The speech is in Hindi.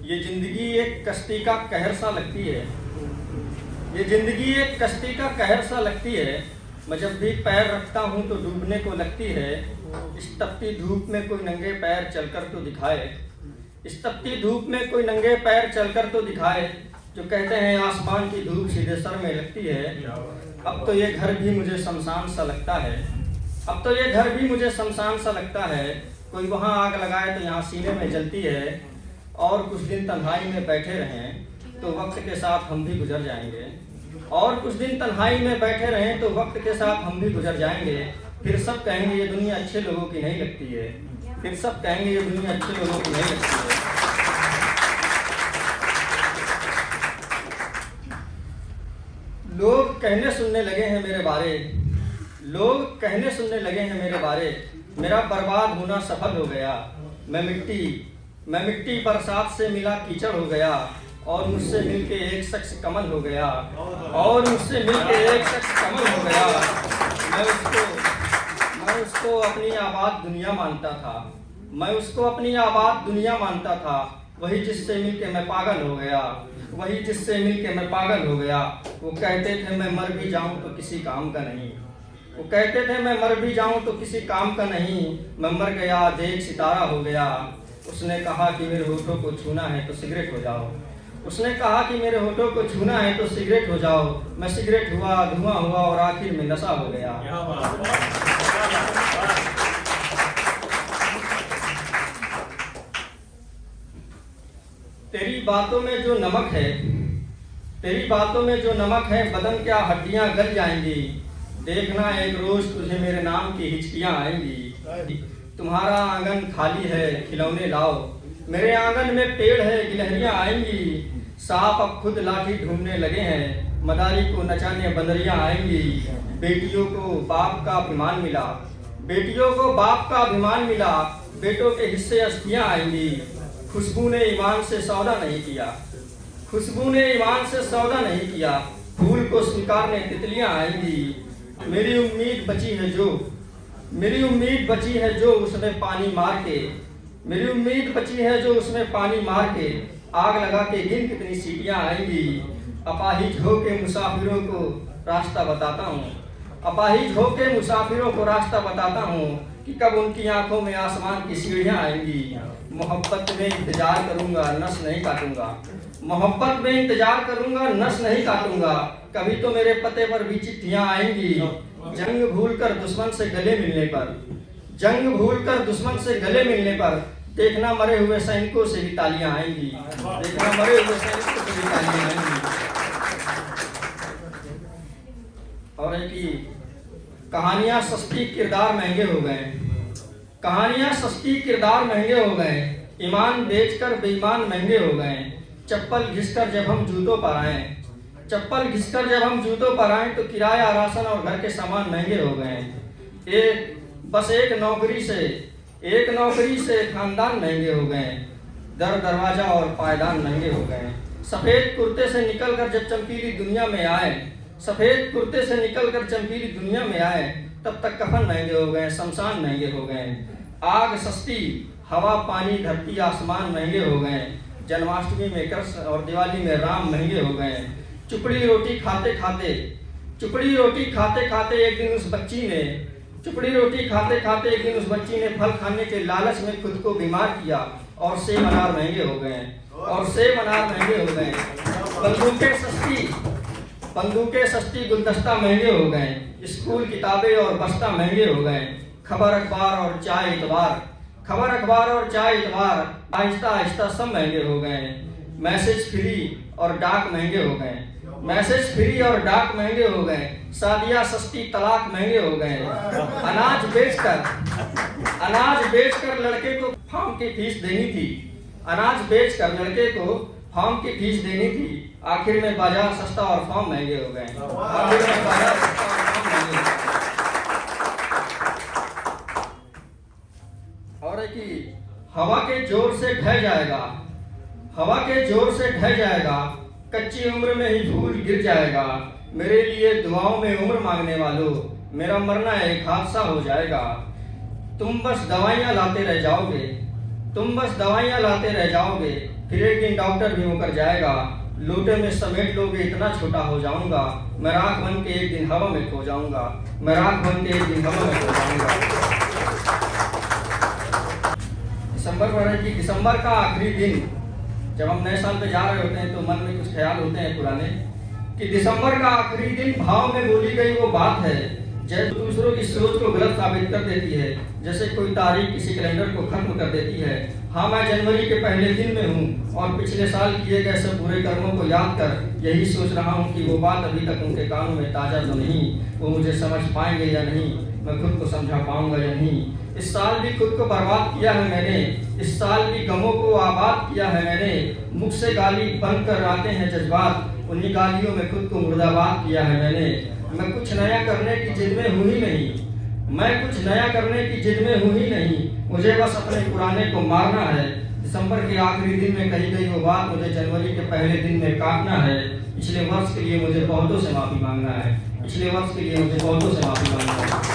ये जिंदगी एक कश्ती का कहर सा लगती है। ये जिंदगी एक कश्ती का कहर सा लगती है। मैं जब भी पैर रखता हूँ तो डूबने को लगती है। इस तपती धूप में कोई नंगे पैर चलकर तो दिखाए। इस तपती धूप में कोई नंगे पैर चलकर तो दिखाए। जो कहते हैं आसमान की धूप सीधे सर में लगती है। अब तो ये घर भी मुझे शमशान सा लगता है। अब तो ये घर भी मुझे शमशान सा लगता है। कोई वहाँ आग लगाए तो यहाँ सीने में जलती है। और कुछ दिन तन्हाई में बैठे रहें तो वक्त के साथ हम भी गुजर जाएंगे। और कुछ दिन तन्हाई में बैठे रहें तो वक्त के साथ हम भी गुजर जाएंगे। फिर सब कहेंगे ये दुनिया अच्छे लोगों की नहीं लगती है। फिर सब कहेंगे ये दुनिया अच्छे लोगों की नहीं लगती है। लोग कहने सुनने लगे हैं मेरे बारे। लोग कहने सुनने लगे हैं मेरे बारे। मेरा बर्बाद होना सफल हो गया। मैं मिट्टी बरसात से मिला कीचड़ हो गया। और मुझसे मिलके एक शख्स कमल हो गया। और मुझसे मिलके एक शख्स कमल हो गया। मैं उसको अपनी आबाद दुनिया मानता था। मैं उसको अपनी आबाद दुनिया मानता था। वही जिससे मिलके मैं पागल हो गया। वही जिससे मिलके मैं पागल हो गया। वो कहते थे मैं मर भी जाऊं तो किसी काम का नहीं। वो कहते थे मैं मर भी जाऊं तो किसी काम का नहीं। मैं मर गया देख सितारा हो गया। उसने कहा कि मेरे होठों को छूना है तो सिगरेट हो जाओ। उसने कहा कि मेरे होठों को छूना है तो सिगरेट हो जाओ। मैं सिगरेट हुआ, धुआं हुआ और आखिर में नशा हो गया। तेरी बातों में जो नमक है, तेरी बातों में जो नमक है, बदन क्या हड्डियां गल जाएंगी। देखना एक रोज तुझे मेरे नाम की हिचकियां आएंगी। तुम्हारा आंगन खाली है खिलौने लाओ। मेरे आंगन में पेड़ है गिलहरियां आएंगी। सांप अब खुद लाठी ढूंढने लगे हैं। मदारी को नचाने बंदरियां आएंगी। बेटियों को बाप का अभिमान मिला। बेटियों को बाप का अभिमान मिला। बेटों के हिस्से अस्थियां आएंगी। खुशबू ने ईमान से सौदा नहीं किया। खुशबू ने ईमान से सौदा नहीं किया। फूल को स्वीकारने तितलियां आएंगी। मेरी उम्मीद बची है जो, मेरी उम्मीद बची है जो उसमें पानी मार के। मेरी उम्मीद बची है जो उसमें पानी मार के। आग लगा के गिन कितनी सीटियां आएंगी। अपाहिज होके मुसाफिरों को रास्ता बताता हूँ। अपाहिज होके मुसाफिरों को रास्ता बताता हूँ कि कब उनकी आंखों में आसमान की सीढ़ियां आएंगी। मोहब्बत में इंतजार करूंगा नस नहीं काटूंगा। मोहब्बत में इंतजार करूंगा नस नहीं काटूंगा। कभी तो मेरे पते पर भी चिट्ठियां आएंगी। जंग भूलकर दुश्मन से गले मिलने पर, जंग भूलकर दुश्मन से गले मिलने पर देखना मरे हुए सैनिकों से भी तालियां आएंगी। देखना मरे हुए सैनिकों से भी तालियां आएंगी। और है कि कहानियां सस्ती किरदार महंगे हो गए। कहानियां सस्ती किरदार महंगे हो गए। ईमान बेचकर बेईमान महंगे हो गए। चप्पल घिसकर जब हम जूतों पर आए, चप्पल घिसकर जब हम जूतों पर आए तो किराया राशन और घर के सामान महंगे हो गए। एक नौकरी से खानदान महंगे हो गए। दर दरवाजा और पायदान महंगे हो गए। सफेद कुर्ते से निकलकर जब चमकीली दुनिया में आए, सफेद कुर्ते से निकलकर चमकीली दुनिया में आए, तब तक कफन महंगे हो गए, शमशान महंगे हो गए। आग सस्ती, हवा पानी धरती आसमान महंगे हो गए। जन्माष्टमी में कृष्ण और दिवाली में राम महंगे हो गए। चुपड़ी रोटी खाते खाते एक दिन उस बच्ची ने, चुपड़ी रोटी खाते खाते एक दिन उस बच्ची ने फल खाने के लालच में खुद को बीमार किया और सेब अनार महंगे हो गए। और सेब अनार महंगे हो गए। बंदूकें सस्ती गुलदस्ता महंगे हो गए। स्कूल किताबें और बस्ता महंगे हो गए। खबर अखबार और चाय इतवार आहिस्ता आहिस्ता सब महंगे हो गए। मैसेज फ्री और डाक महंगे हो गए। मैसेज फ्री और डाक महंगे हो गए। शादियां सस्ती तलाक महंगे हो गए। अनाज बेचकर लड़के को फॉर्म की फीस देनी थी। अनाज बेचकर लड़के को फॉर्म की फीस देनी थी। आखिर में बाजार सस्ता और फॉर्म महंगे हो गए। आखिर में बाजार सस्ता और फॉर्म महंगे हो गए। और है कि हवा के जोर से ढह जाएगा। हवा के जोर से ढह जाएगा। कच्ची उम्र में ही फूल गिर जाएगा। मेरे लिए दुआओं में उम्र मांगने वालों, मेरा मरना एक हादसा हो जाएगा। तुम बस दवाइयां लाते रह जाओगे। फिर एक दिन डॉक्टर भी होकर जाएगा, लोटे में समेट लोगे इतना छोटा हो जाऊंगा, मैं राख बन के एक दिन हवा में खो जाऊंगा, मैं राख बन के एक दिन हवा में खो जाऊंगा। दिसंबर का आखिरी दिन, जब हम नए साल पे जा रहे होते हैं तो मन में कुछ ख्याल होते हैं पुराने, कि दिसंबर का आखिरी दिन भाव में बोली गई वो बात है जैसे दूसरों की सोच को गलत साबित कर देती है, जैसे कोई तारीख किसी कैलेंडर को खत्म कर देती है। हाँ, मैं जनवरी के पहले दिन में हूँ और पिछले साल किए गए सब बुरे कर्मों को याद कर यही सोच रहा हूँ कि वो बात अभी तक उनके कानों में ताज़ा तो नहीं, वो मुझे समझ पाएंगे या नहीं, मैं खुद को समझा पाऊंगा या नहीं। इस साल भी खुद को बर्बाद किया है मैंने, इस साल भी गमों को आबाद किया है मैंने, मुख से गाली बनकर आते हैं जज्बात, उन्हीं गालियों में खुद को मुर्दाबाद किया है मैंने। मैं कुछ नया करने की जिद में हूँ ही नहीं, मैं कुछ नया करने की जिद में हूँ ही नहीं, मुझे बस अपने पुराने को मारना है। दिसंबर के आखिरी दिन में कही गई वो बात मुझे जनवरी के पहले दिन में काटना है। पिछले वर्ष के लिए मुझे बहुतों से माफी मांगना है, पिछले वर्ष के लिए मुझे बहुतों से माफी मांगना है।